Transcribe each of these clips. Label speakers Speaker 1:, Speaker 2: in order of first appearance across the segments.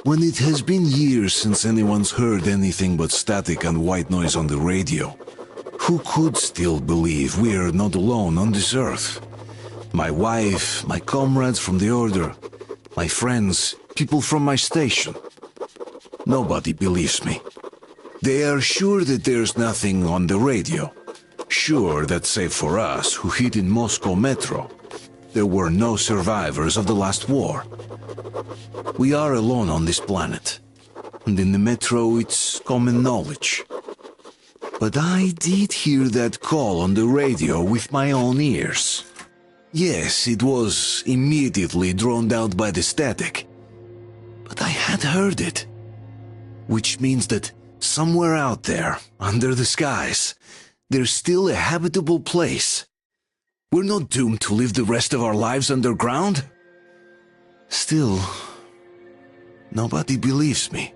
Speaker 1: When it has been years since anyone's heard anything but static and white noise on the radio, who could still believe we are not alone on this earth? My wife, my comrades from the Order, my friends, people from my station. Nobody believes me. They are sure that there's nothing on the radio. Sure that save for us who hid in Moscow Metro, there were no survivors of the last war. We are alone on this planet, and in the Metro it's common knowledge. But I did hear that call on the radio with my own ears. Yes, it was immediately drowned out by the static, but I had heard it. Which means that somewhere out there, under the skies, there's still a habitable place. We're not doomed to live the rest of our lives underground. Still, nobody believes me.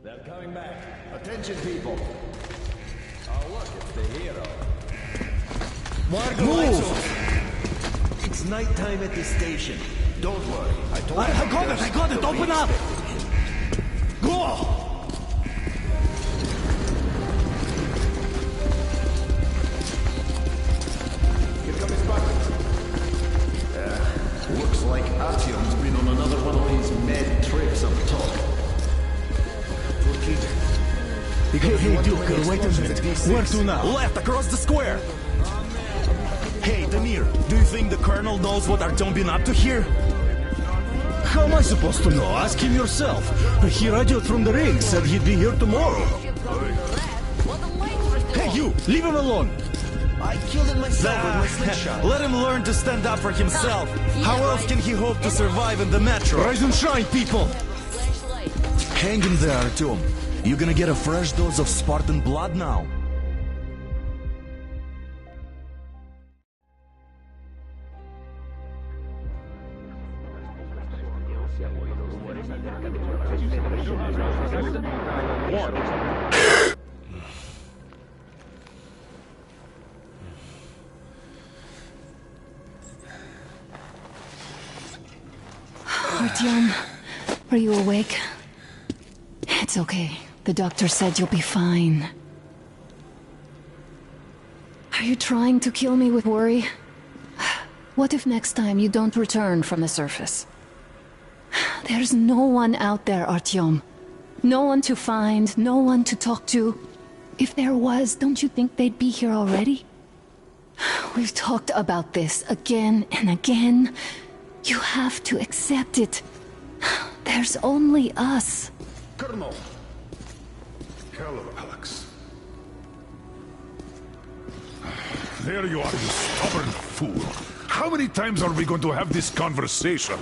Speaker 2: They're coming back. Attention, people. Oh, look, it's the hero. Margo, move! It's nighttime at the station. Don't worry. I got it! Open up! Go! Looks like Artyom's been on another one of these mad trips up top.
Speaker 3: Hey, Duke, wait a minute. Where to now?
Speaker 4: Left, across the square! Hey, Damir, do you think the Colonel knows what Artyom been up to here?
Speaker 3: How am I supposed to know? Ask him yourself. He radioed from the rig, said he'd be here tomorrow. Hey, you! Leave him alone!
Speaker 4: I killed him myself with my slingshot. Let him learn to stand up for himself. How else can he hope to survive in the metro?
Speaker 3: Rise and shine, people!
Speaker 4: Hang in there, Artyom. You're gonna get a fresh dose of Spartan blood now.
Speaker 5: Artyom, are you awake? It's okay. The doctor said you'll be fine. Are you trying to kill me with worry? What if next time you don't return from the surface? There's no one out there, Artyom. No one to find, no one to talk to. If there was, don't you think they'd be here already? We've talked about this again and again. You have to accept it. There's only us.
Speaker 6: Colonel! Hello, Alex. There you are, you stubborn fool. How many times are we going to have this conversation?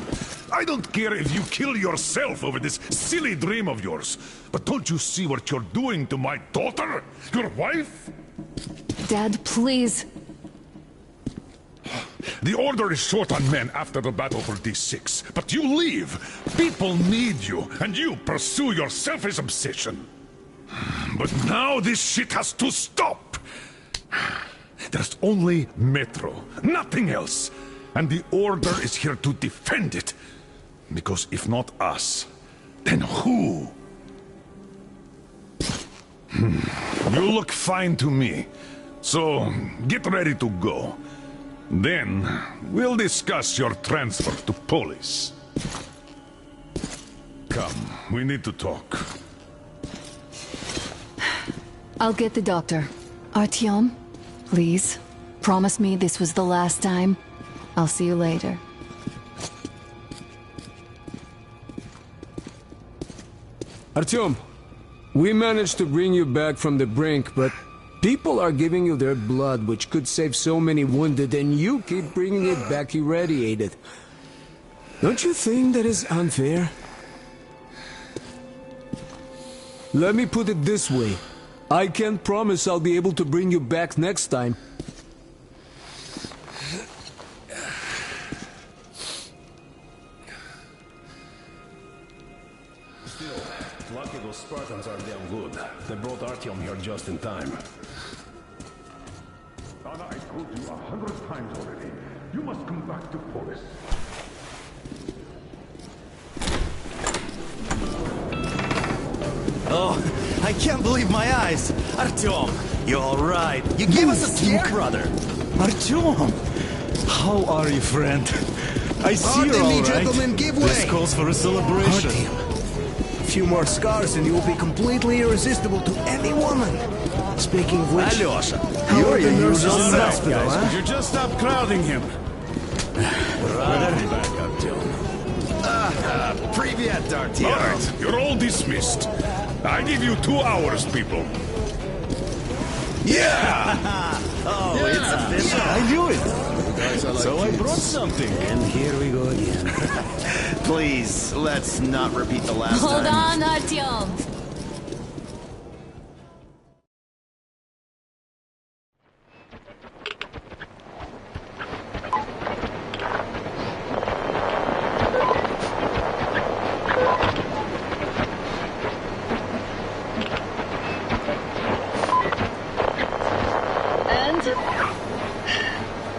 Speaker 6: I don't care if you kill yourself over this silly dream of yours. But don't you see what you're doing to my daughter? Your wife?
Speaker 5: Dad, please.
Speaker 6: The Order is short on men after the battle for D6, but you leave. People need you, and you pursue your selfish obsession. But now this shit has to stop. There's only Metro, nothing else. And the Order is here to defend it. Because if not us, then who? You look fine to me. So, get ready to go. Then, we'll discuss your transfer to Polis. Come, we need to talk.
Speaker 5: I'll get the doctor. Artyom, please, promise me this was the last time. I'll see you later.
Speaker 3: Artyom, we managed to bring you back from the brink, but people are giving you their blood, which could save so many wounded, and you keep bringing it back irradiated. Don't you think that is unfair? Let me put it this way. I can't promise I'll be able to bring you back next time.
Speaker 2: Still, lucky those Spartans are damn good. They brought Artyom here just in time.
Speaker 6: Anna, I told you 100 times already. You must come back to Polis.
Speaker 4: Oh, I can't believe my eyes. Artyom, you're all right. You gave us a scare, brother.
Speaker 7: Artyom! How are you, friend? I see
Speaker 2: Pardon
Speaker 7: you're all
Speaker 2: me,
Speaker 7: right.
Speaker 2: gentlemen, give way!
Speaker 7: This calls for a celebration.
Speaker 2: A few more scars and you will be completely irresistible to any woman. Speaking of which,
Speaker 4: Alyosha,
Speaker 2: how are the nurses in the
Speaker 7: Right,
Speaker 2: hospital,
Speaker 7: guys.
Speaker 2: huh?
Speaker 7: Would you just stop crowding him?
Speaker 2: Welcome back, Artyom.
Speaker 4: Привет, Artyom.
Speaker 6: All right, you're all dismissed. I give you 2 hours, people.
Speaker 4: Oh, it's official.
Speaker 7: I knew it. So I brought something.
Speaker 2: And here we go again.
Speaker 4: Please, let's not repeat the last
Speaker 5: Hold
Speaker 4: time.
Speaker 5: on, Artyom!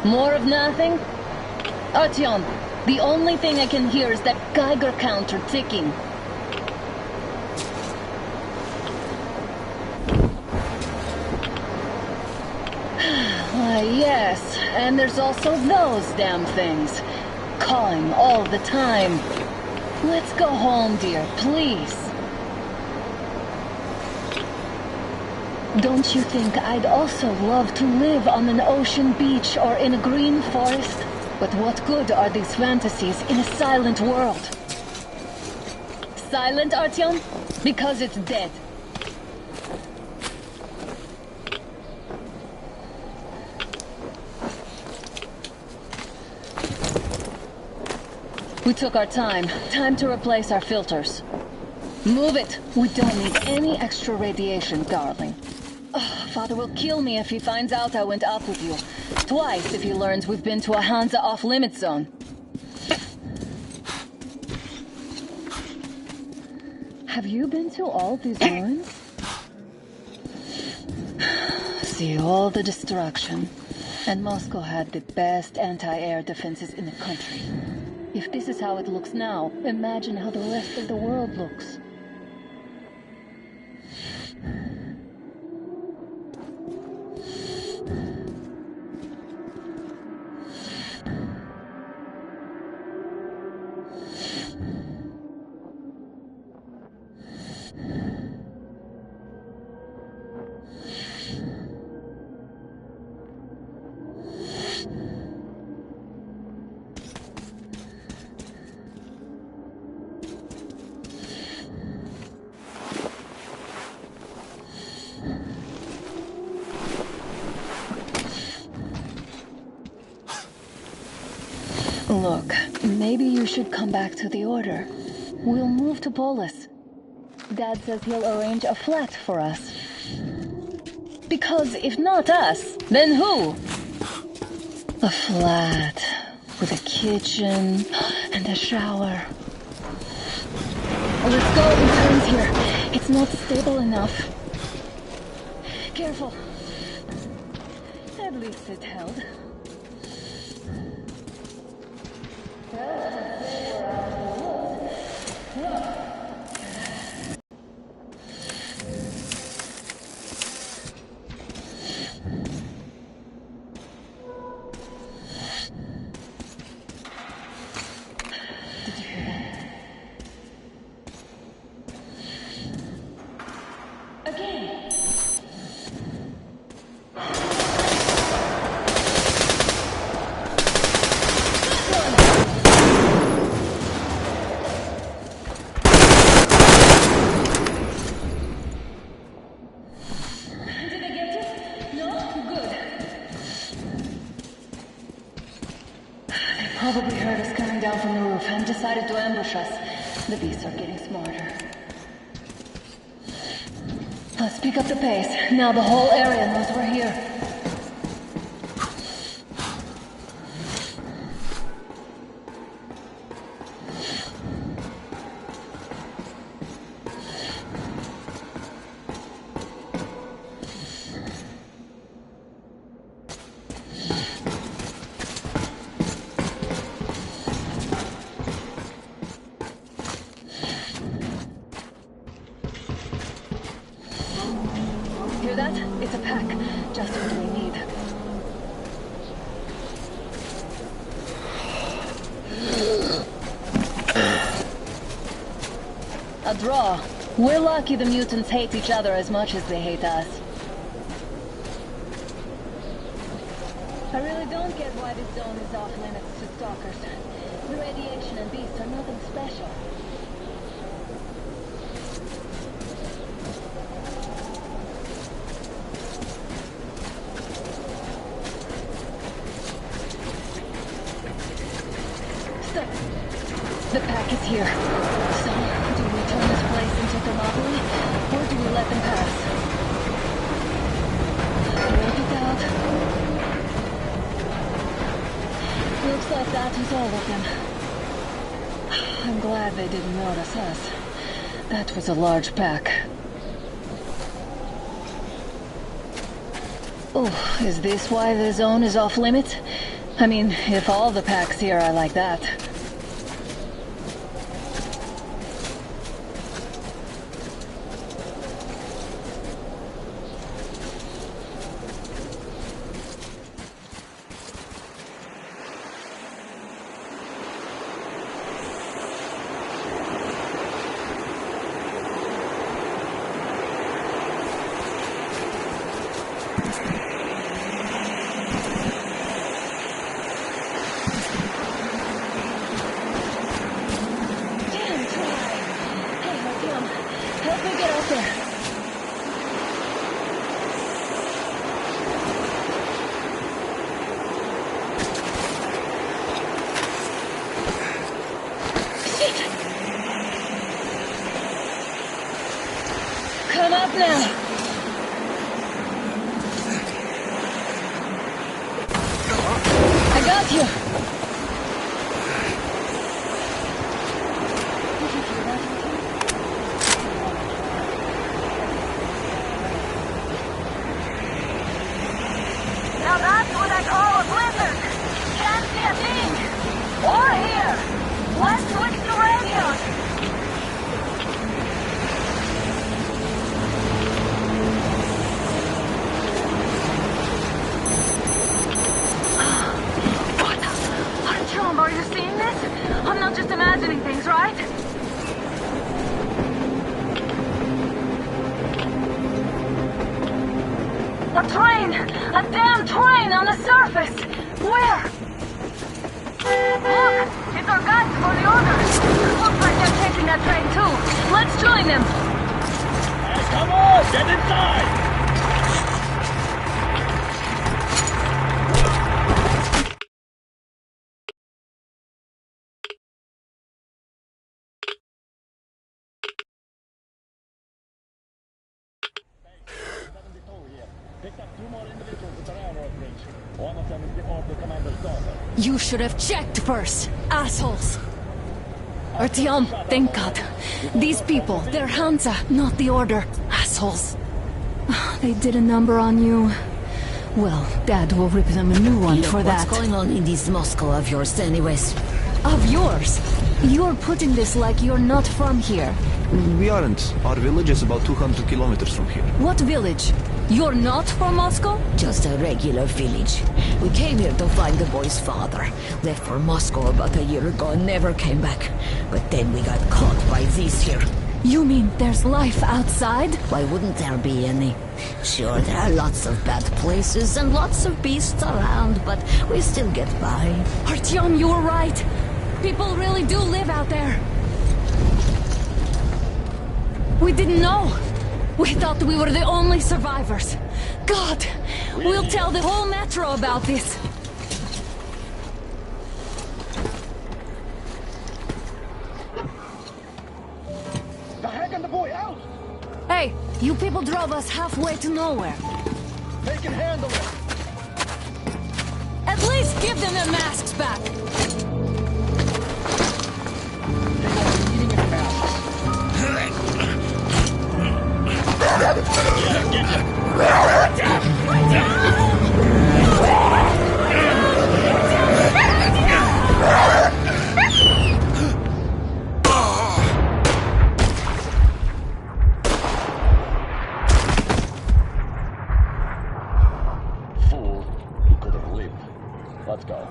Speaker 8: More of nothing? Artyom, the only thing I can hear is that Geiger counter ticking. Why, yes, and there's also those damn things. Calling all the time. Let's go home, dear, please. Don't you think I'd also love to live on an ocean beach or in a green forest? But what good are these fantasies in a silent world? Silent, Artyom? Because it's dead. We took our time. Time to replace our filters. Move it! We don't need any extra radiation, darling. Father will kill me if he finds out I went up with you. Twice if he learns we've been to a Hansa off-limit zone. Have you been to all these ruins? See all the destruction. And Moscow had the best anti-air defenses in the country. If this is how it looks now, imagine how the rest of the world looks. Look, maybe you should come back to the Order. We'll move to Polis. Dad says he'll arrange a flat for us. Because if not us, then who? A flat with a kitchen and a shower. Let's go in turns here. It's not stable enough. Careful. At least it held. Probably heard us coming down from the roof and decided to ambush us. The beasts are getting smarter. Let's pick up the pace. Now the whole area knows we're here. Hear that? It's a pack. Just what we need. A draw. We're lucky the mutants hate each other as much as they hate us. I really don't get why this zone is off limits to stalkers. The radiation and beasts are nothing special. The pack is here. So, do we turn this place into Thermopylae, or do we let them pass? Break it out. Looks like that is all of them. I'm glad they didn't notice us. That was a large pack. Oh, is this why the zone is off limits? I mean, if all the packs here are like that. Help me get out there. Shit! Come up now. I got you. Did you hear that?
Speaker 9: Now that's what I call a blizzard. Can't see a thing. Or hear. Let's switch to radios. What? Artyom, are you seeing this? I'm not just imagining things, right? A train! A damn train on the surface! Where? Look! It's our guys for the order! Looks like they're taking that train too! Let's join them!
Speaker 2: Hey, come on! Get inside!
Speaker 5: You should have checked first, assholes! Artyom, thank God. These people, they're Hansa, not the Order. Assholes. They did a number on you. Well, Dad will rip them a new one for that.
Speaker 10: What's going on in this Moscow of yours anyways?
Speaker 5: Of yours? You're putting this like you're not from here.
Speaker 7: We aren't. Our village is about 200 kilometers from here.
Speaker 5: What village? You're not from Moscow?
Speaker 10: Just a regular village. We came here to find the boy's father. Left for Moscow about a year ago and never came back. But then we got caught by these here.
Speaker 5: You mean there's life outside?
Speaker 10: Why wouldn't there be any? Sure, there are lots of bad places and lots of beasts around, but we still get by.
Speaker 5: Artyom, you were right. People really do live out there. We didn't know. We thought we were the only survivors. God, we'll tell the whole metro about this. You people drove us halfway to nowhere.
Speaker 2: They can handle it!
Speaker 5: At least give them their masks back!
Speaker 2: Fool, he could have lived. Let's go.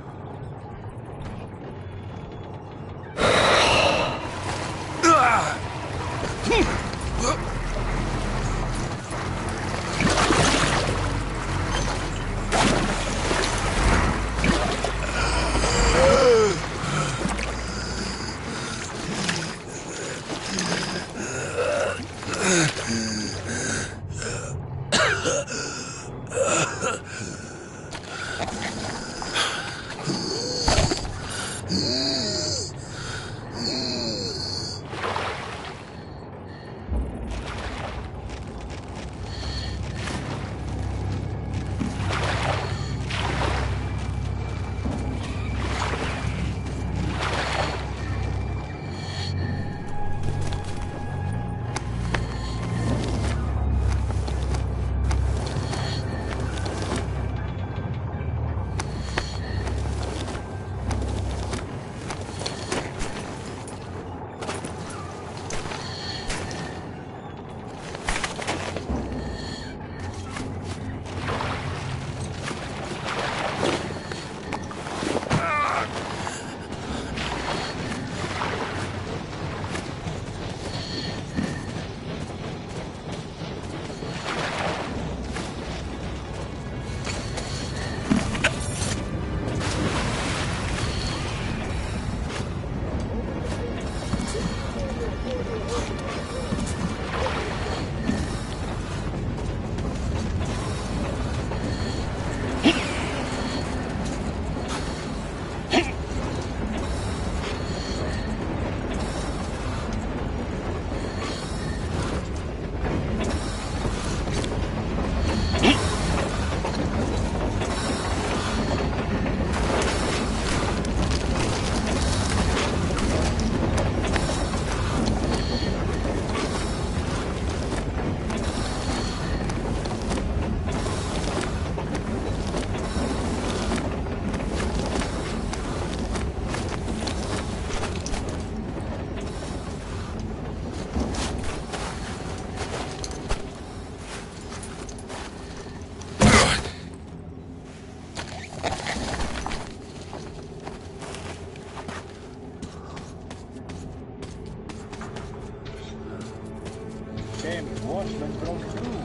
Speaker 11: Watchman broke through.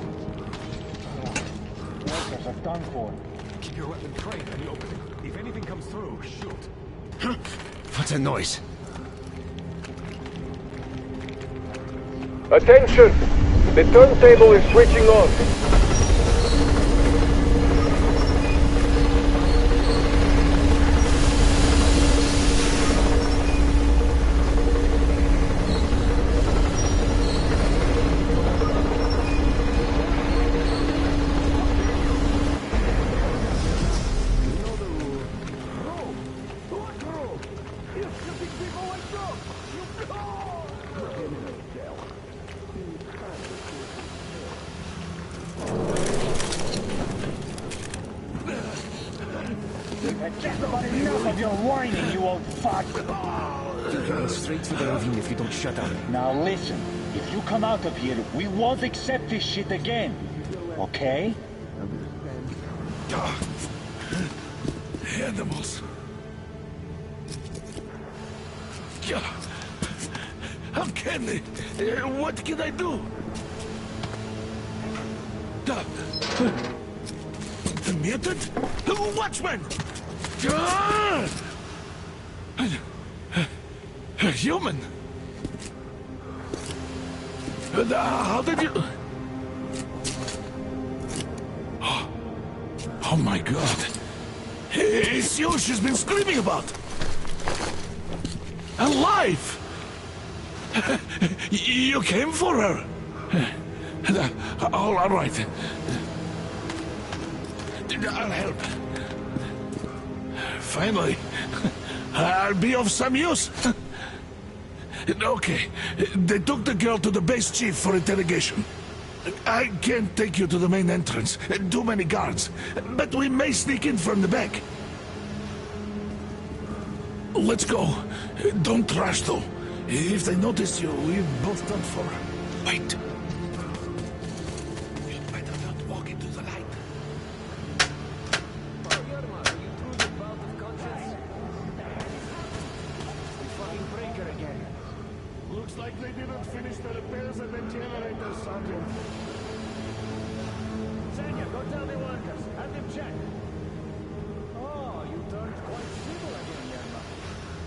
Speaker 11: Workers are done for.
Speaker 2: Keep your weapon trained and open. If anything comes through, shoot.
Speaker 12: What's that noise?
Speaker 13: Attention! The turntable is switching on.
Speaker 11: Enough of your whining, you old fuck!
Speaker 2: You're going straight to the ravine if you don't shut up.
Speaker 11: Now listen, if you come out of here, we won't accept this shit again. Okay?
Speaker 6: Animals. How can they? What can I do? The mutant? Watchman! A human? How did you... Oh my god. It's you she's been screaming about. Alive! You came for her. All right. I'll help. Finally, I'll be of some use. Okay, they took the girl to the base chief for interrogation. I can't take you to the main entrance. Too many guards. But we may sneak in from the back. Let's go. Don't rush, though. If they notice you, we're both done for. Wait. You better not walk into the light.
Speaker 2: Looks like they didn't finish the repairs at the generator, Sergeant. Senya, go tell the workers. Have them check. Oh, you turned quite civil again, Yerma.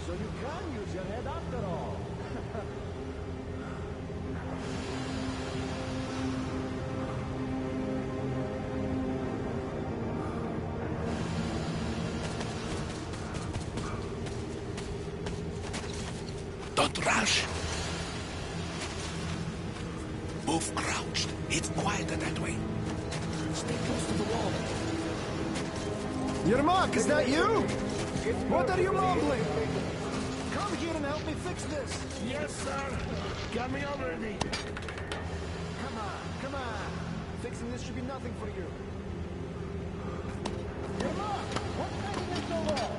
Speaker 2: So you can use your head after all.
Speaker 1: Don't rush. Move crouched. It's quieter that way. Stay close to the wall.
Speaker 2: Yermak, is that you? What are you mumbling? Come here and help me fix this.
Speaker 6: Yes, sir. Got me already.
Speaker 2: Come on. Fixing this should be nothing for you. Yermak, what's making it so long?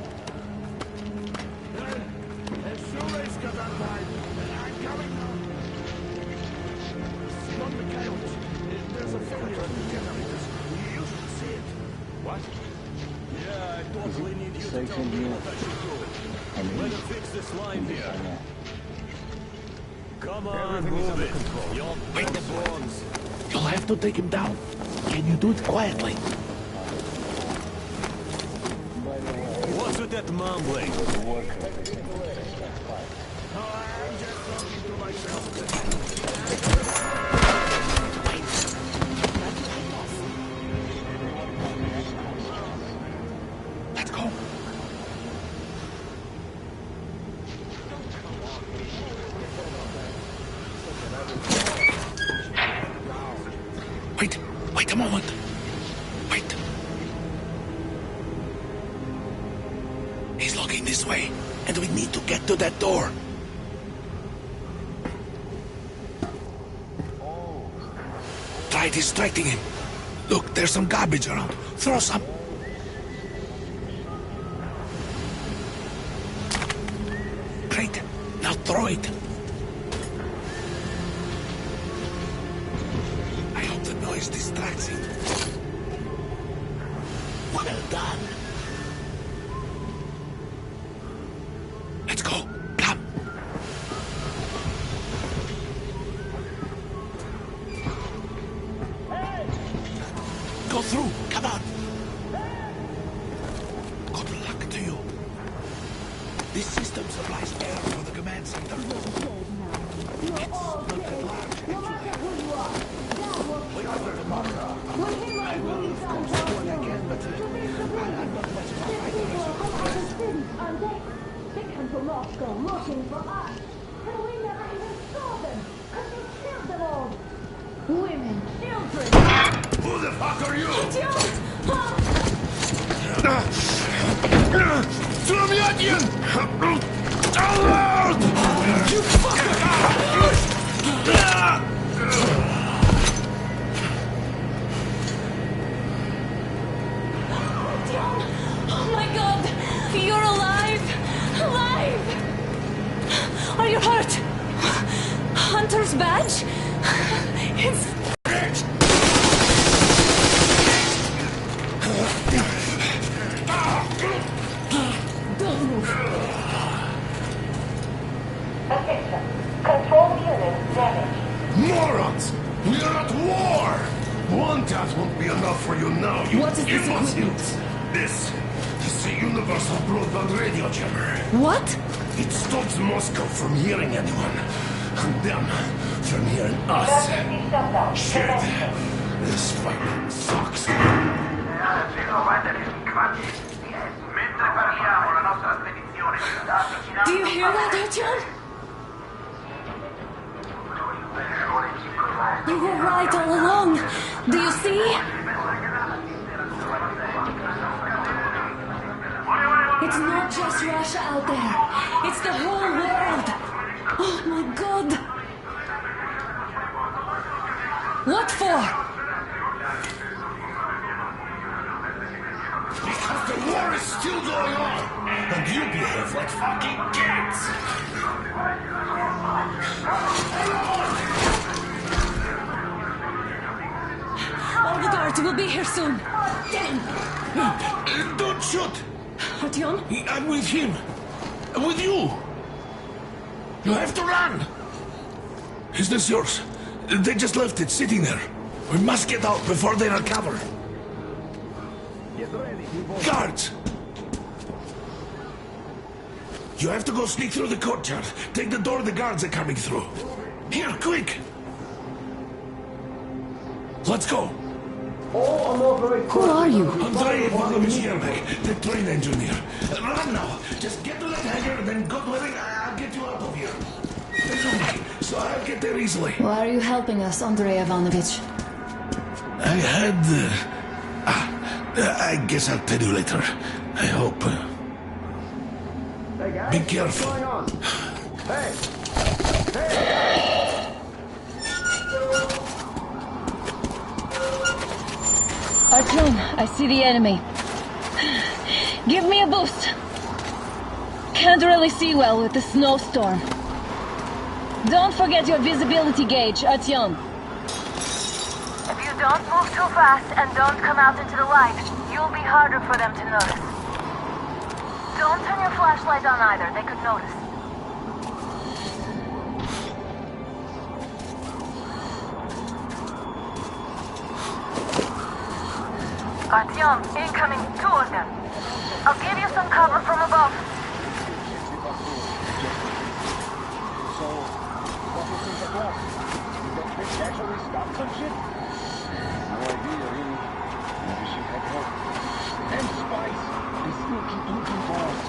Speaker 6: As shoelace got untied. I'm coming now. On the couch. There's a failure at the generators. You should see it. What?
Speaker 2: Yeah, I totally need you to tell me what I should do. Let him fix this line here. Come on, move it. You'll break the bones.
Speaker 1: You'll have to take him down. Can you do it quietly?
Speaker 2: What's with that mumbling?
Speaker 6: I'm just talking to myself.
Speaker 1: Let's go. Wait a moment. Wait. He's looking this way, and we need to get to that door. Try distracting him. Look, there's some garbage around. Throw some. Great. Now throw it. I hope the noise distracts him. Well done. Let's go. Come. Go through. Come on. Good luck to you. This system supplies air for the command center. It's not that large. I will, of course, do what I can, but I'm not much of a fighter as you progress.
Speaker 9: They come to Moscow looking for us, and we never even saw them, because you killed them all. Women, children.
Speaker 6: Who the fuck are you? Trumyadin! Alert! You fucker!
Speaker 5: Oh my god! You're alive! Alive! Are you hurt? Hunter's badge? It's... Don't move.
Speaker 9: Attention. Control unit damaged.
Speaker 6: Morons! We are at war! One task won't be enough for you now.
Speaker 5: What is this equipment?
Speaker 6: This is a universal broadband radio jammer.
Speaker 5: What?
Speaker 6: It stops Moscow from hearing anyone. And them from hearing us. Shit. This fight sucks.
Speaker 5: Do you hear that, Artyom? You were right all see? It's not just Russia out there. It's the whole world. Oh my God. What for?
Speaker 6: Because the war is still going on, and you behave like fucking kids!
Speaker 5: All the guards will be here soon. Damn!
Speaker 6: Don't shoot!
Speaker 5: Artyom?
Speaker 6: I'm with him. With you! You have to run! Is this yours? They just left it sitting there. We must get out before they recover. Guards! You have to go sneak through the courtyard. Take the door the guards are coming through. Here, quick! Let's go!
Speaker 5: Who are you?
Speaker 6: Andrei Ivanovich Yermak, the train engineer. Run now! Just get to that hangar, then God willing, I'll get you out of here. They know me, so I'll get there easily.
Speaker 5: Why are you helping us, Andrei Ivanovich?
Speaker 6: I had... I guess I'll tell you later. I hope.
Speaker 13: Hey guys,
Speaker 6: Be careful.
Speaker 13: what's going on? Hey!
Speaker 8: Artyom, I see the enemy. Give me a boost. Can't really see well with the snowstorm. Don't forget your visibility gauge, Artyom.
Speaker 9: If you don't move too fast and don't come out into the light, you'll be harder for them to notice. Don't turn your flashlight on either, they could notice. Artyom, incoming, 2 of them. I'll give you some cover from above.
Speaker 11: So, what do you think it was? Did that bitch actually stop some shit? No idea, really. Maybe she had help. And spies! They still keep looking for us.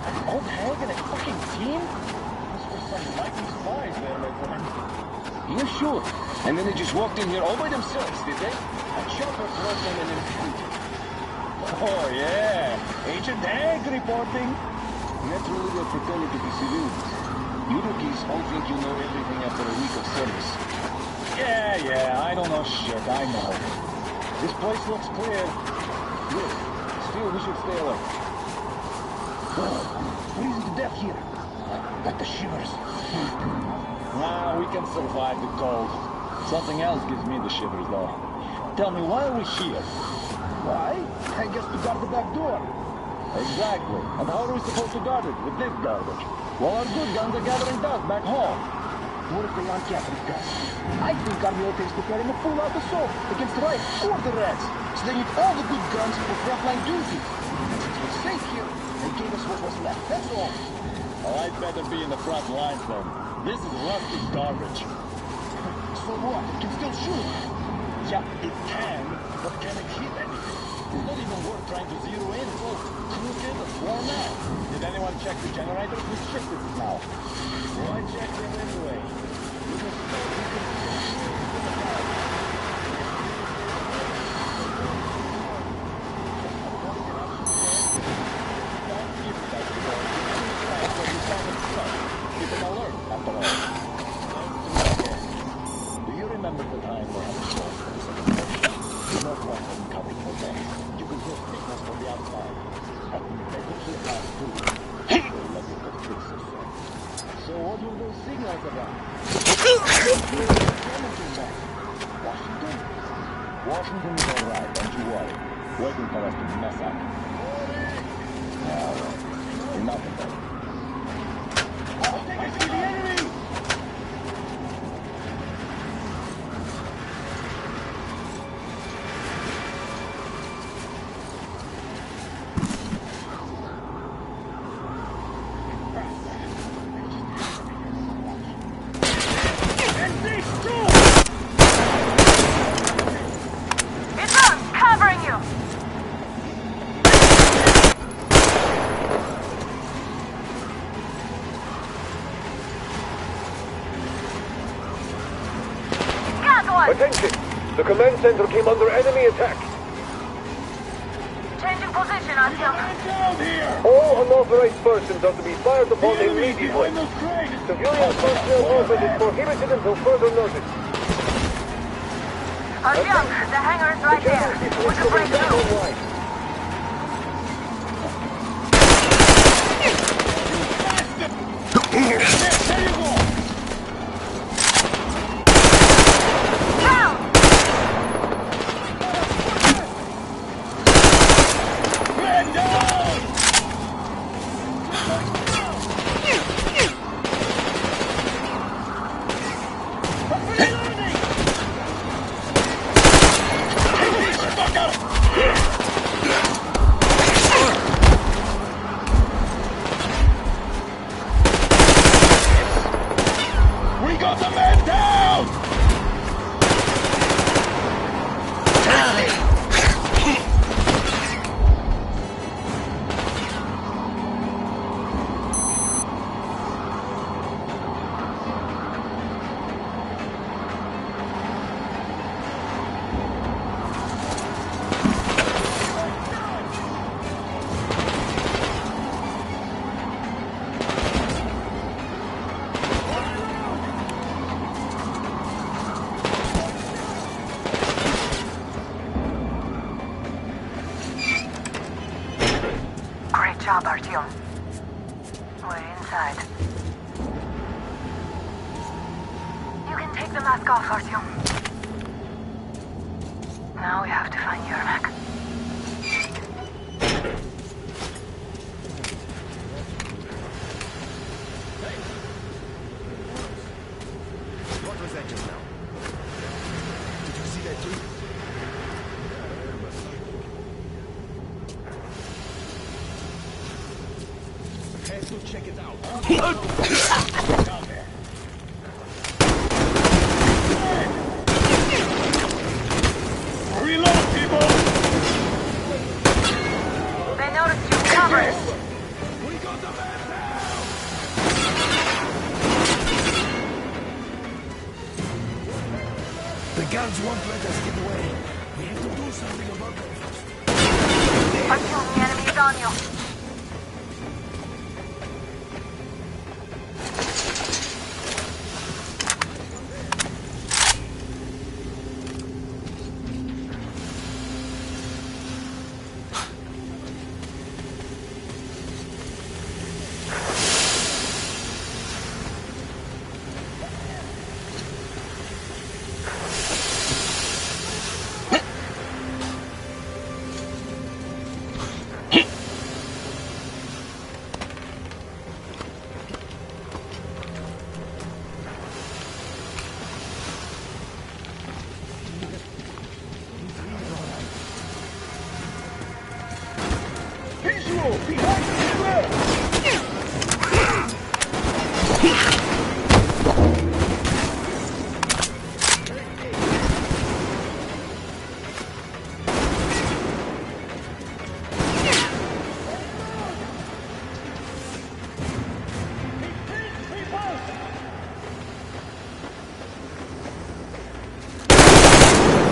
Speaker 11: An old hag and a fucking team? Those were some mighty spies there, my friend. Yeah, sure. And then they just walked in here all by themselves, did they? A chopper brought them in and oh, yeah. Agent Hag reporting. Naturally, they're pretending to be civilians. You rookies all think you know everything after a week of service. Yeah, I don't know shit, I know. This place looks clear. Good. Still, we should stay alert. Oh, freezing to death here. Got the shivers. Nah, we can survive the cold. Something else gives me the shivers, though. Tell me, why are we here? Why? I guess to guard the back door. Exactly. And how are we supposed to guard it with this garbage? Well, our good guns are gathering dust back home. What if they aren't gathering dust? I think our military is preparing a full-out assault against the right or the rats. So they need all the good guns for frontline duty. Since we're safe here, they gave us what was left, that's all. Well, I'd better be in the front lines then. This is rusty garbage. So what? It can still shoot. Yeah, it can, but can it hit anything? It's not even worth trying to zero in. It's all crooked or worn out. Did anyone check the generators? We shifted it now. Well, I checked them anyway. Keep an alert, after all. Do you remember the time we had a show? No point in coming for them. You could just take us from the outside. They could see us too. They let you get fixes. So what were those signals about? Washington? Washington is alright, don't you worry. Waiting for us to mess up. Alright. Enough of that. I see the enemy!
Speaker 9: It's on! Covering you! Got one!
Speaker 13: Attention! The command center came under enemy attack.
Speaker 9: Changing position, Artyom.
Speaker 13: All unauthorized persons are to be fired upon immediately. Civilian personnel movement is prohibited until further notice.
Speaker 9: Artyom, the hangar is right there. We can break through. Great job, Artyom. We're inside. You can take the mask off, Artyom. Now we have to find Yermak.
Speaker 2: What was that just now? Did you see that too? Have to check it out. Down there.
Speaker 11: Reload, people!
Speaker 9: They noticed you. Cover.
Speaker 11: We got the man down!
Speaker 2: The guards won't let us get away. We have to do something about them.
Speaker 9: Artyom, the enemy is on you.
Speaker 11: Visual! Behind the square!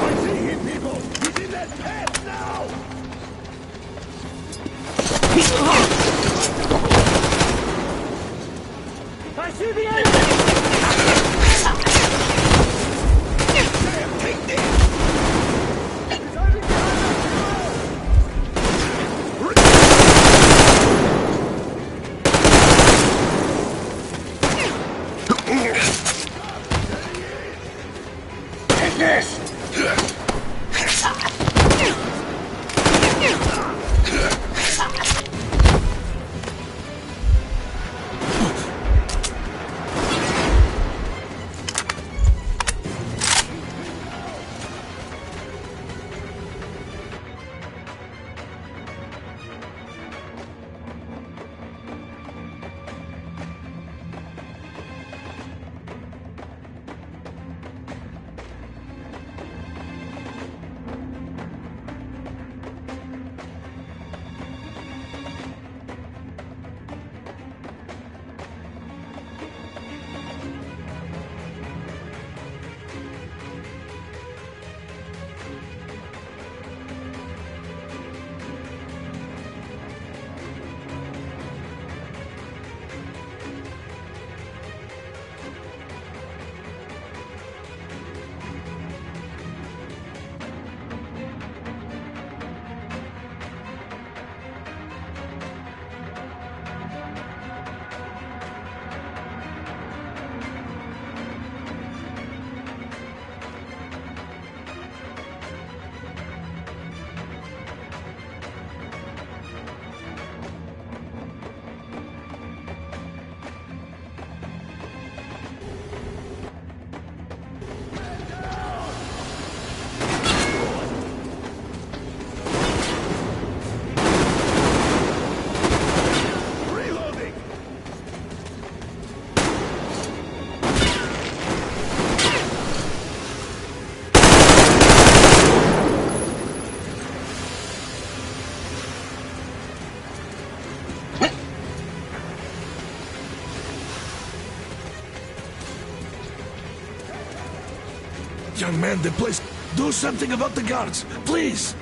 Speaker 2: I see him, people! He's in that path now!
Speaker 11: I see the enemy!
Speaker 2: Take this!
Speaker 11: Take this!
Speaker 6: Young man, the place... Do something about the guards, please!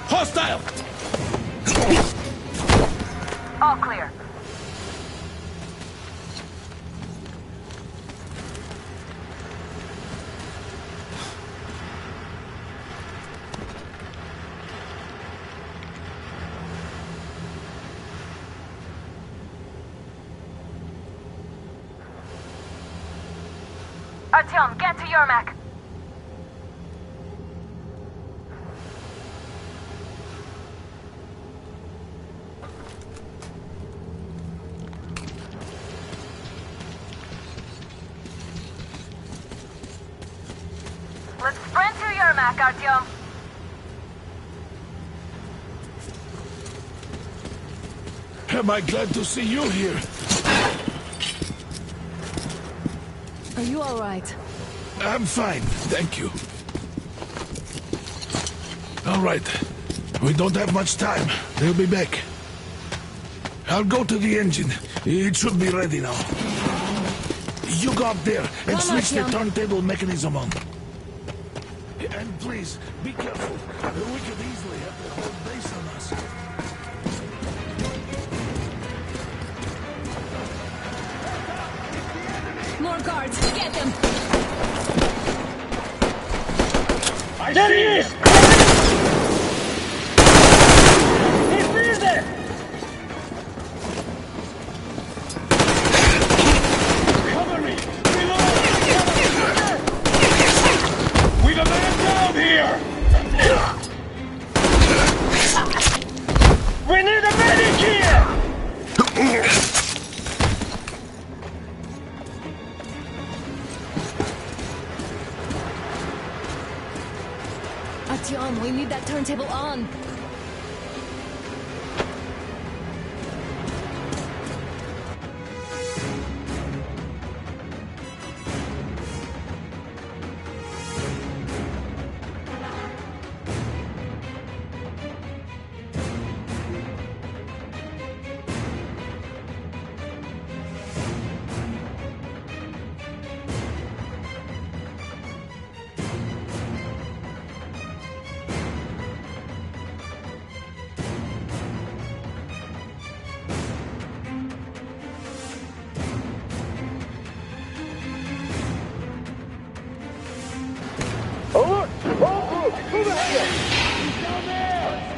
Speaker 9: Hostile! All clear. Artyom, get to Yermak. Let's sprint to Yermak, Artyom.
Speaker 6: Am I glad to see you here?
Speaker 5: Are you all right?
Speaker 6: I'm fine, thank you. All right. We don't have much time. They'll be back. I'll go to the engine. It should be ready now. You go up there and switch the turntable mechanism on. And please, be careful. We could easily have the whole base on us.
Speaker 10: More guards! Get them!
Speaker 11: There he is! He's there! Cover me! Reload! We've a man down here! We need a medic here!
Speaker 5: Artyom, we need that turntable on.
Speaker 13: Alert! All groups, move ahead! He's down there!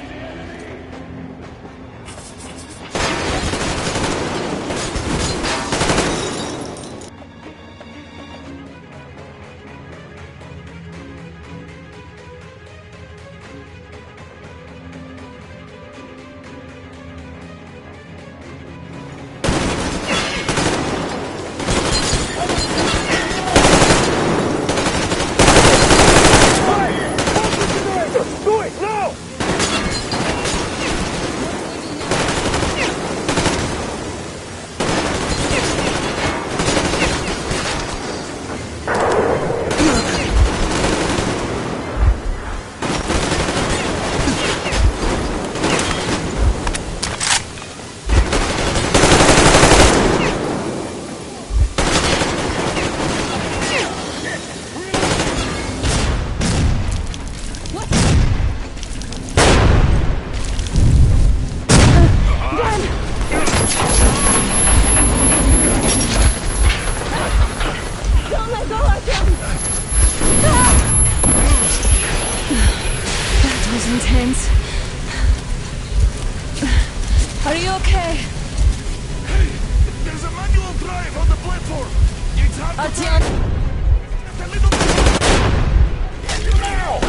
Speaker 13: Do it, now!
Speaker 5: Don't let go, Artyom! That was intense. Are you okay?
Speaker 6: Hey, there's a manual drive on the platform. It's hard
Speaker 5: Artyom!
Speaker 6: a little bit. Now!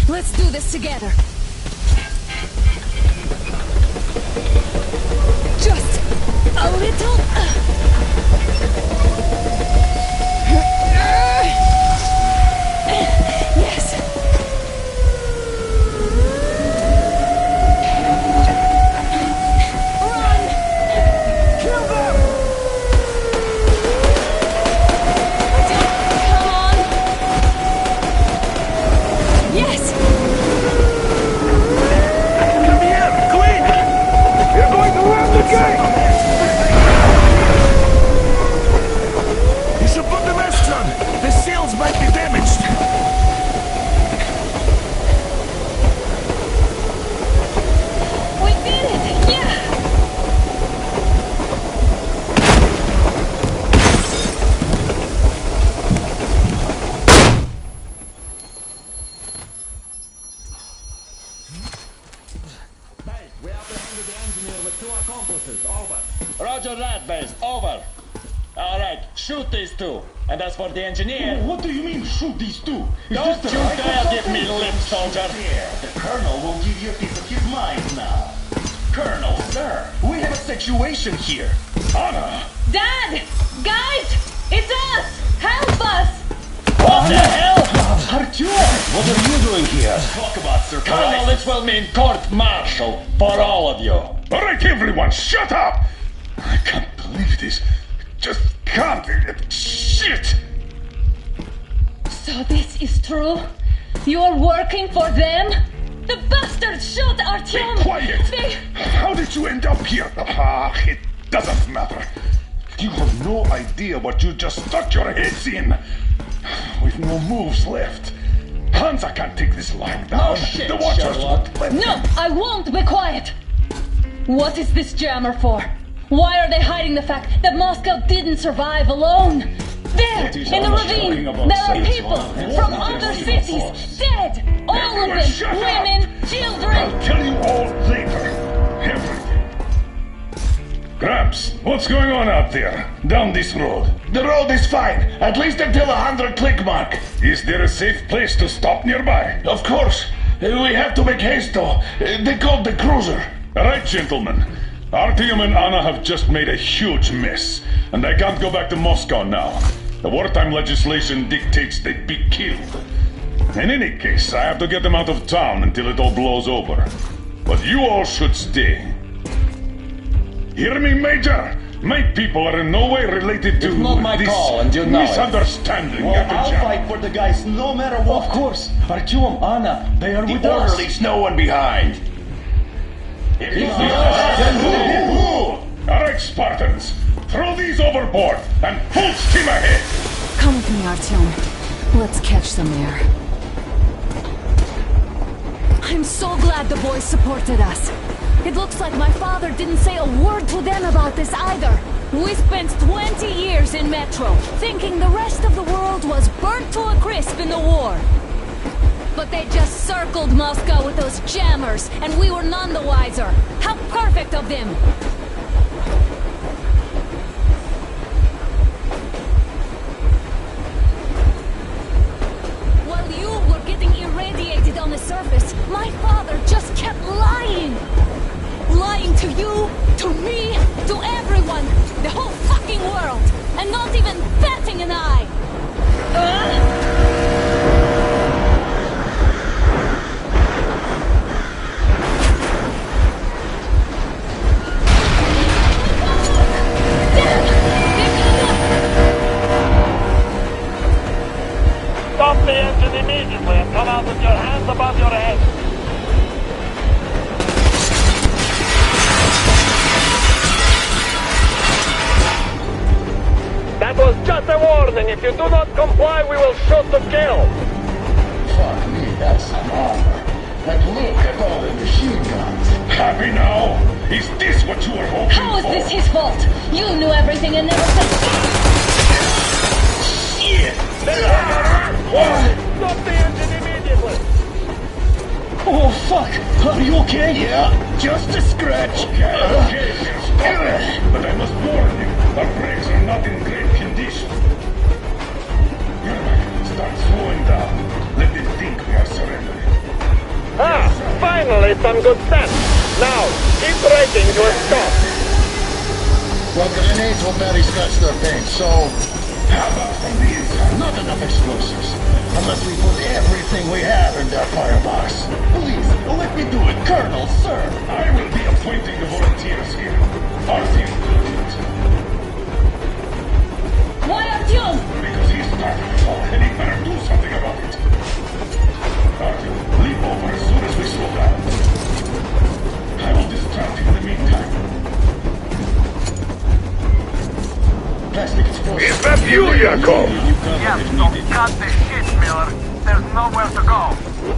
Speaker 5: Let's do this together. Just a little.
Speaker 14: shoot these two. And as for the engineer...
Speaker 11: What do you mean, shoot these two?
Speaker 14: Don't you dare give me lip, soldier!
Speaker 11: Yeah, the Colonel will give you a piece of his mind now. Colonel, sir, we have a situation here.
Speaker 6: Anna!
Speaker 8: Dad! Guys! It's us! Help us!
Speaker 14: What the hell?
Speaker 11: Artyom, what are you doing here?
Speaker 14: Talk about surprise. Colonel, this will mean court-martial for all of you.
Speaker 6: All right, everyone, shut up! I can't believe this. Just can't. Shit!
Speaker 8: So this is true? You're working for them? The bastards shot Artyom!
Speaker 6: Be quiet! How did you end up here? It doesn't matter. You have no idea what you just stuck your heads in. With no moves left. Hansa can't take this lying down.
Speaker 14: Oh, shit,
Speaker 6: the Watchers
Speaker 14: Sherlock.
Speaker 6: won't let
Speaker 8: No, I won't be quiet! What is this jammer for? Why are they hiding the fact that Moscow didn't survive alone? There, in the ravine, there are people from other cities, dead! All of them! Women, children!
Speaker 6: I'll tell you all later. Everything. Gramps, what's going on out there? Down this road?
Speaker 11: The road is fine, at least until 100 click mark.
Speaker 6: Is there a safe place to stop nearby?
Speaker 11: Of course. We have to make haste though. They called the cruiser.
Speaker 6: All right, gentlemen. Artyom and Anna have just made a huge mess, and they can't go back to Moscow now. The wartime legislation dictates they'd be killed. In any case, I have to get them out of town until it all blows over. But you all should stay. Hear me, Major? My people are in no way related to
Speaker 14: It's not my
Speaker 6: this
Speaker 14: call, and you know it.
Speaker 6: misunderstanding.
Speaker 11: Well, I'll fight for the guys no matter what. Of course. Artyom, Anna, they are with us.
Speaker 14: order leaves no one behind.
Speaker 6: All right, Spartans. Throw these overboard and full steam ahead.
Speaker 5: Come with me, Artyom. Let's catch some air. I'm so glad the boys supported us. It looks like my father didn't say a word to them about this either. We spent 20 years in Metro, thinking the rest of the world was burnt to a crisp in the war. But they just circled Moscow with those jammers, and we were none the wiser. How perfect of them! While you were getting irradiated on the surface, my father just kept lying! Lying to you, to me, to everyone, the whole fucking world, and not even batting an eye!
Speaker 13: Stop the engine immediately and come out with your hands above your head. That was just a warning. If you do not comply, we will shoot to kill.
Speaker 11: Fuck me, that's some armor. And look at all the machine guns.
Speaker 6: Happy now? Is this what you were hoping
Speaker 8: How is
Speaker 6: for?
Speaker 8: this his fault? You knew everything and never said
Speaker 11: Shit!
Speaker 13: Stop the engine immediately.
Speaker 11: Oh, fuck! Are you okay? Yeah, just a scratch.
Speaker 6: Okay, stop it. But I must warn you, our brakes are not in great condition. Yermak, start slowing down. Let them think we are surrendering.
Speaker 13: Ah, finally some good sense. Now, keep braking to a stop.
Speaker 11: Well, grenades will barely scratch their paint, so...
Speaker 6: How about from the inside?
Speaker 11: Not enough explosives. Unless we put everything we have in their firebox. Please, let me do it, Colonel, sir.
Speaker 6: I will be appointing the volunteers here. Artyom will do it.
Speaker 8: Why Artyom?
Speaker 6: Because he started it all, and he better do something about it. Artyom, leap over as soon as we slow down. I will distract him in the meantime.
Speaker 11: Plastic explosives.
Speaker 6: Is that you, Yakov?
Speaker 15: Yes, so cut the shit, Miller. There's nowhere to go.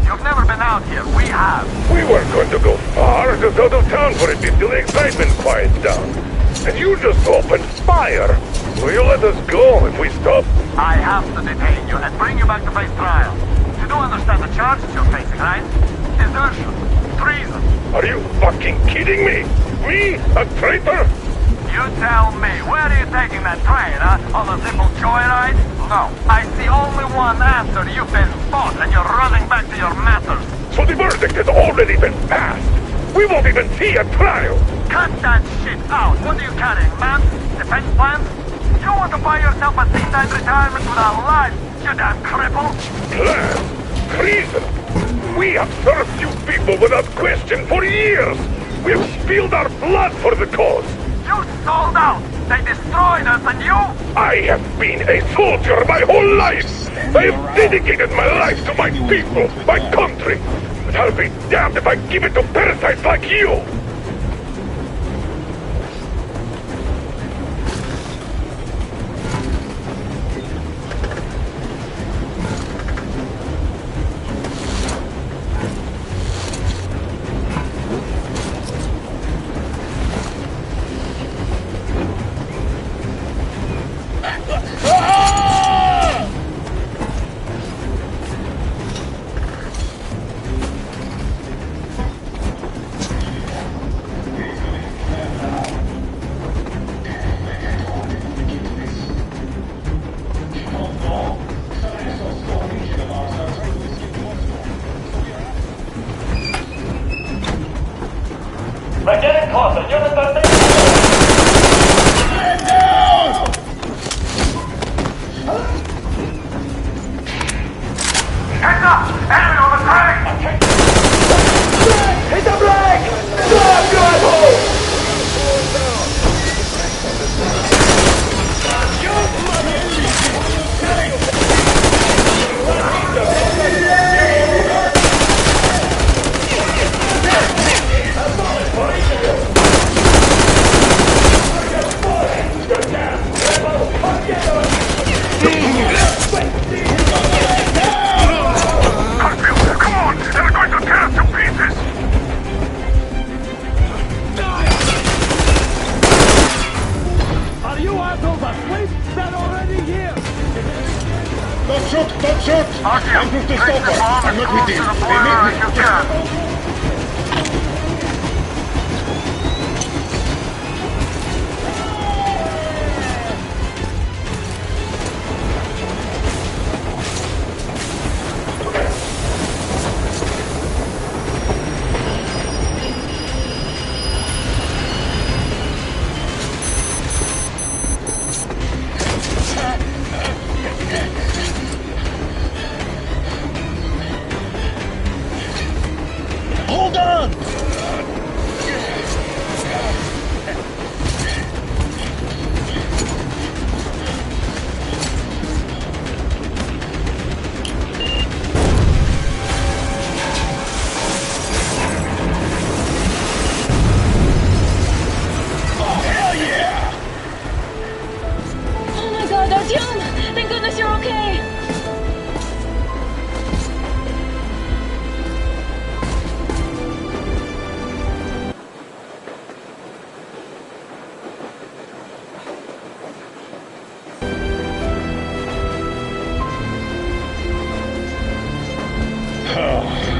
Speaker 15: You've never been out here. We have.
Speaker 6: We weren't going to go far, just out of town for a bit till the excitement quiets down. And you just opened fire. Will you let us go if we stop?
Speaker 15: I have to detain you and bring you back to face trial. You do understand the charges you're facing, right? Desertion, treason.
Speaker 6: Are you fucking kidding me? Me? A traitor?
Speaker 15: You tell me, where are you taking that train, huh? On a simple joyride? No, I see only one answer. You've been fought and you're running back to your masters.
Speaker 6: So the verdict has already been passed. We won't even see a trial.
Speaker 15: Cut that shit out. What are you carrying, man? Defense plans? You want to buy yourself a seaside retirement without life, you damn cripple?
Speaker 6: Plan? Treason? We have served you people without question for years. We have spilled our blood for the cause.
Speaker 15: You sold out! They destroyed us and you...
Speaker 6: I have been a soldier my whole life! I have dedicated my life to my people, my country! But I'll be damned if I give it to parasites like you!
Speaker 15: We're getting closer. Unit 13. Heads up! Enemy on the train!
Speaker 13: Hit the brake! Stop, you asshole!
Speaker 6: Don't shoot! I'm from Christopher. I'm not with him. They make me...
Speaker 13: Hold on!
Speaker 8: Oh my god, Artyom! Thank goodness you're okay!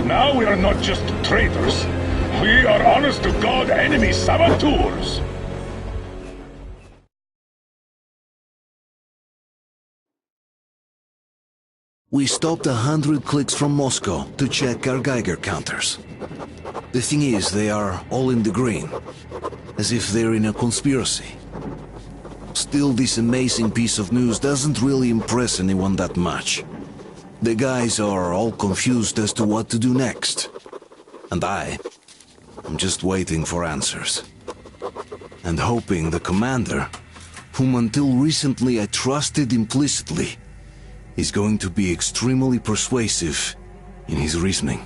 Speaker 6: Now we are not just traitors. We are honest-to-God enemy saboteurs.
Speaker 1: We stopped 100 clicks from Moscow to check our Geiger counters. The thing is, they are all in the green, as if they're in a conspiracy. Still, this amazing piece of news doesn't really impress anyone that much. The guys are all confused as to what to do next. And I'm just waiting for answers. And hoping the commander, whom until recently I trusted implicitly, is going to be extremely persuasive in his reasoning.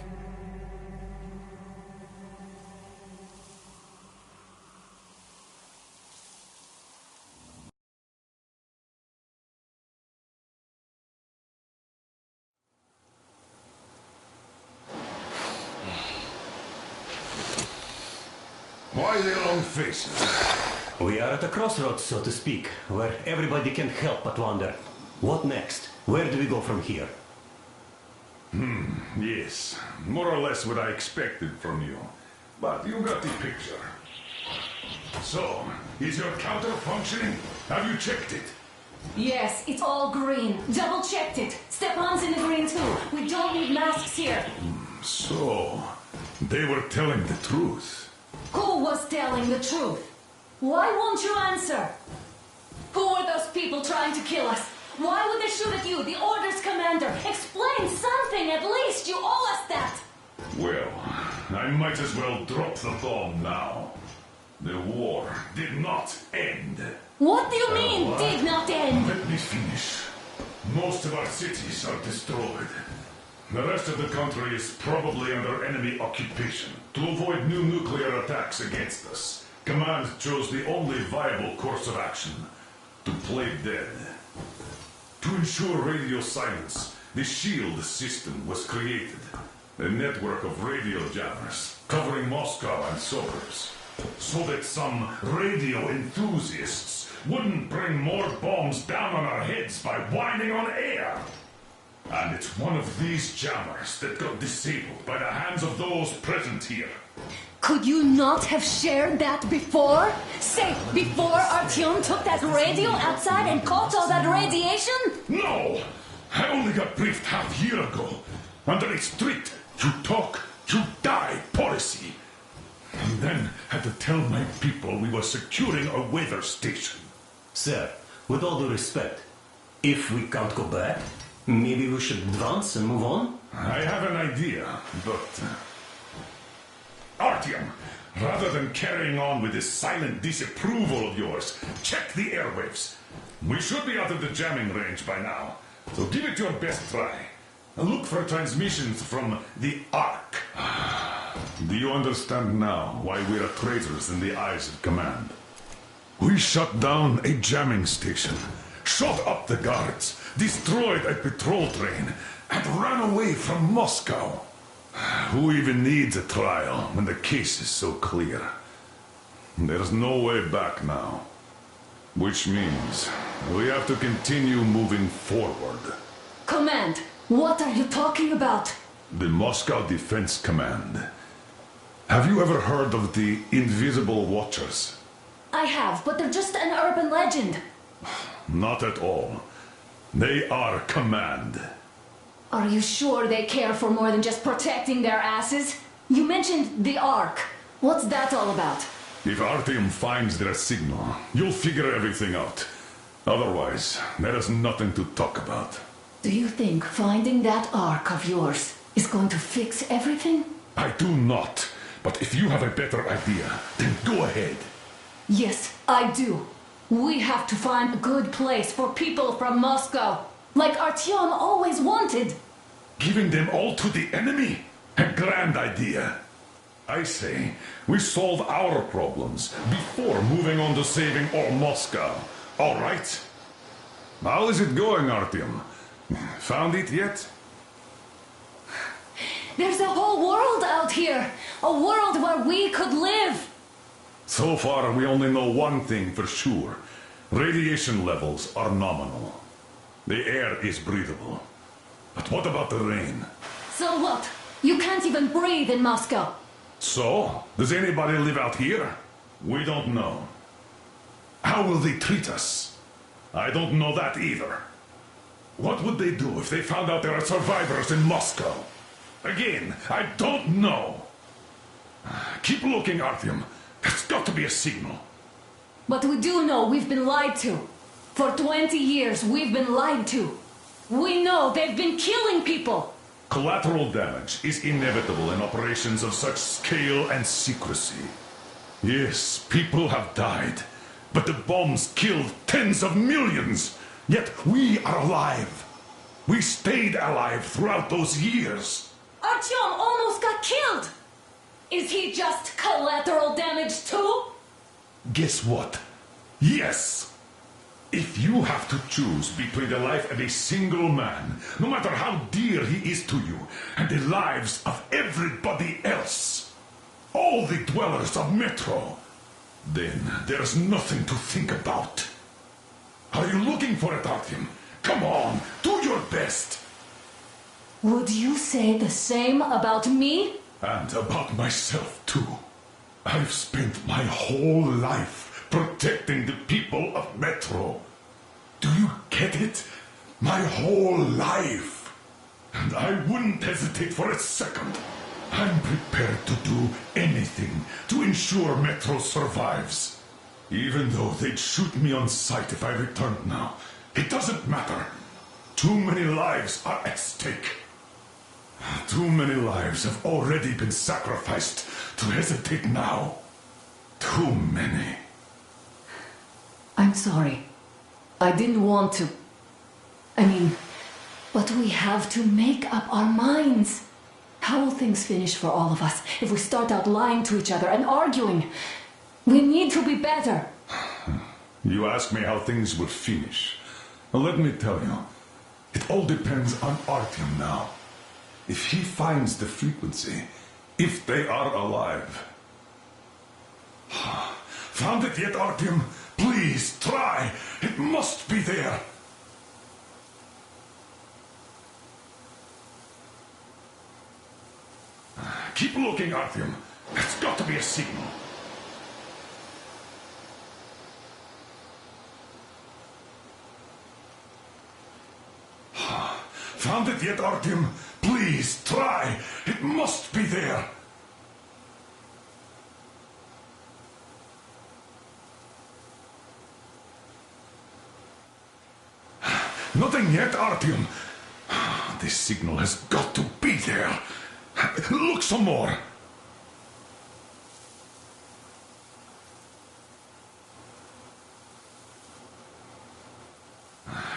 Speaker 6: Why the long faces?
Speaker 2: We are at a crossroads, so to speak, where everybody can help but wonder. What next? Where do we go from here?
Speaker 6: Yes. More or less what I expected from you. But you got the picture. So, is your counter functioning? Have you checked it?
Speaker 5: Yes, it's all green. Double-checked it. Stepan's in the green too. We don't need masks here.
Speaker 6: So, they were telling the truth.
Speaker 5: Who was telling the truth? Why won't you answer? Who are those people trying to kill us? Why would they shoot at you, the Order's commander? Explain something at least. You owe us that.
Speaker 6: Well, I might as well drop the bomb now. The war did not end.
Speaker 5: What do you mean, did not end?
Speaker 6: Let me finish. Most of our cities are destroyed. The rest of the country is probably under enemy occupation. To avoid new nuclear attacks against us, Command chose the only viable course of action: to play dead. To ensure radio silence, the SHIELD system was created. A network of radio jammers covering Moscow and suburbs, so that some radio enthusiasts wouldn't bring more bombs down on our heads by whining on air. And it's one of these jammers that got disabled by the hands of those present here.
Speaker 5: Could you not have shared that before? Say, before Artyom took that radio outside and caught all that radiation?
Speaker 6: No! I only got briefed half year ago. Under a strict, you talk, you die policy. And then had to tell my people we were securing a weather station.
Speaker 12: Sir, with all due respect, if we can't go back, maybe we should advance and move on?
Speaker 6: I have an idea, but... Artyom, rather than carrying on with this silent disapproval of yours, check the airwaves. We should be out of the jamming range by now, so give it your best try. And look for transmissions from the Ark. Do you understand now why we are traitors in the eyes of Command? We shut down a jamming station, shot up the guards, destroyed a patrol train, and ran away from Moscow. Who even needs a trial when the case is so clear? There's no way back now. Which means we have to continue moving forward.
Speaker 5: Command, what are you talking about?
Speaker 6: The Moscow Defense Command. Have you ever heard of the Invisible Watchers?
Speaker 5: I have, but they're just an urban legend.
Speaker 6: Not at all. They are Command.
Speaker 5: Are you sure they care for more than just protecting their asses? You mentioned the Ark. What's that all about?
Speaker 6: If Artyom finds their signal, you'll figure everything out. Otherwise, there is nothing to talk about.
Speaker 5: Do you think finding that Ark of yours is going to fix everything?
Speaker 6: I do not. But if you have a better idea, then go ahead.
Speaker 5: Yes, I do. We have to find a good place for people from Moscow, like Artyom always wanted.
Speaker 6: Giving them all to the enemy? A grand idea. I say, we solve our problems before moving on to saving all Moscow. All right? How is it going, Artyom? Found it yet?
Speaker 5: There's a whole world out here. A world where we could live.
Speaker 6: So far, we only know one thing for sure. Radiation levels are nominal. The air is breathable. But what about the rain?
Speaker 5: So what? You can't even breathe in Moscow.
Speaker 6: So? Does anybody live out here? We don't know. How will they treat us? I don't know that either. What would they do if they found out there are survivors in Moscow? Again, I don't know. Keep looking, Artyom. There's got to be a signal.
Speaker 5: But we do know we've been lied to. For 20 years, we've been lied to. We know they've been killing people.
Speaker 6: Collateral damage is inevitable in operations of such scale and secrecy. Yes, people have died, but the bombs killed tens of millions. Yet we are alive. We stayed alive throughout those years.
Speaker 5: Artyom almost got killed. Is he just collateral damage too?
Speaker 6: Guess what? Yes. If you have to choose between the life of a single man, no matter how dear he is to you, and the lives of everybody else, all the dwellers of Metro, then there's nothing to think about. Are you looking for it, Artyom? Come on, do your best.
Speaker 5: Would you say the same about me?
Speaker 6: And about myself, too. I've spent my whole life protecting the people of Metro. Do you get it? My whole life. And I wouldn't hesitate for a second. I'm prepared to do anything to ensure Metro survives. Even though they'd shoot me on sight if I returned now. It doesn't matter. Too many lives are at stake. Too many lives have already been sacrificed to hesitate now. Too many.
Speaker 5: I'm sorry. I didn't want to. But we have to make up our minds. How will things finish for all of us if we start out lying to each other and arguing? We need to be better.
Speaker 6: You ask me how things will finish. Well, let me tell you. It all depends on Artyom now. If he finds the frequency, if they are alive. Found it yet, Artyom? Please, try. It must be there. Keep looking, Artyom. There's got to be a signal. Found it yet, Artyom? Please, try. It must be there. Nothing yet, Artyom. This signal has got to be there. Look some more.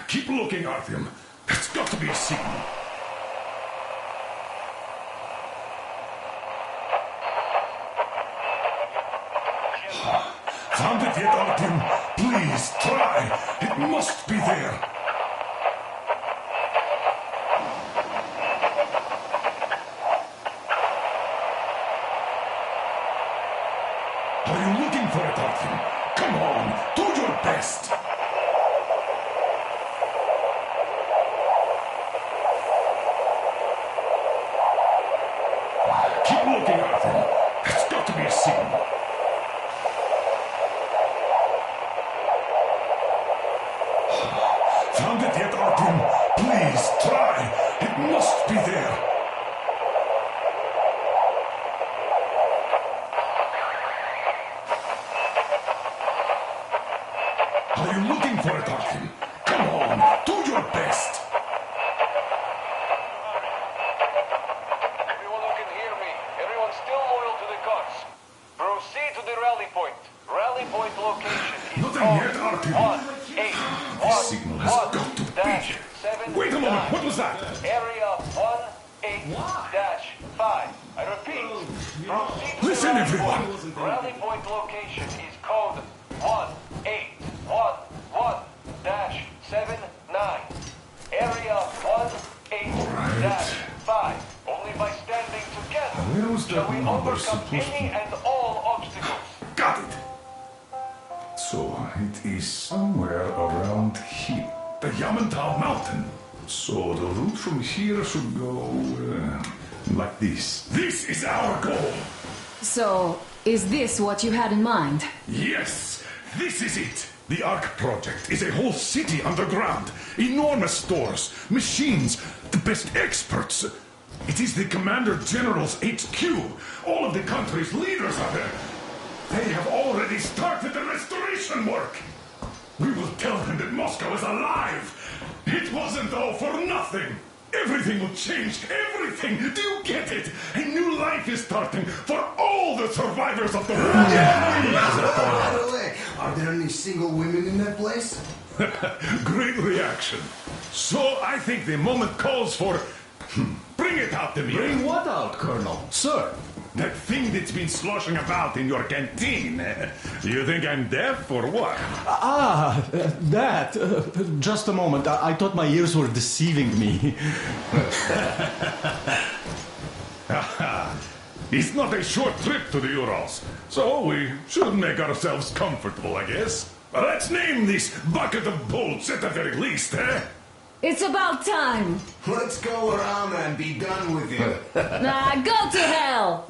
Speaker 6: Keep looking, Artyom. There's got to be a signal. Found it yet, Artyom? Please, try. It must be there. Are you looking for it, Artyom? Come on, do your best. Keep looking, Artyom. There's got to be a signal. Found it yet, Artyom? Please, try. It must be there. Are you looking for it, Artyom? Come on, do your best.
Speaker 11: Everyone who can hear me, everyone still loyal to the gods. Proceed to the rally point. Rally point location is
Speaker 6: Nothing yet, Artyom.
Speaker 11: 1-8.
Speaker 6: This signal has got to be there. Wait a moment, what was that?
Speaker 11: Area 1-8-5. I repeat. Proceed to
Speaker 6: Listen,
Speaker 11: the
Speaker 6: everyone.
Speaker 11: point. Rally point location is code 1-8-1-1-7-9. Area 1-8-5. Only by standing together
Speaker 6: Where was
Speaker 11: shall
Speaker 6: that
Speaker 11: we
Speaker 6: number
Speaker 11: overcome
Speaker 6: supposed
Speaker 11: any
Speaker 6: to...
Speaker 11: and all obstacles.
Speaker 6: Got it. So, it is somewhere around here. The Yamantau Mountain. So, the route from here should go... like this. This is our goal.
Speaker 5: So, is this what you had in mind?
Speaker 6: Yes, this is it. The Ark Project is a whole city underground. Enormous stores, machines, the best experts. It is the Commander General's HQ. All of the country's leaders are there. They have already started the restoration work. We will tell them that Moscow is alive. It wasn't all for nothing. Everything will change. Everything. Do you get it? A new life is starting for all the survivors of the war.
Speaker 2: By the way, are there any single women in that place?
Speaker 6: Great reaction. So I think the moment calls for... Bring it out, Demir.
Speaker 7: Bring what out, Colonel? Sir.
Speaker 6: That thing that's been sloshing about in your canteen. You think I'm deaf or what?
Speaker 7: That. Just a moment. I thought my ears were deceiving me.
Speaker 6: It's not a short trip to the Urals, so we should make ourselves comfortable, I guess. Let's name this bucket of bolts at the very least, eh?
Speaker 5: It's about time.
Speaker 2: Let's go around and be done with it.
Speaker 5: Nah, go to hell.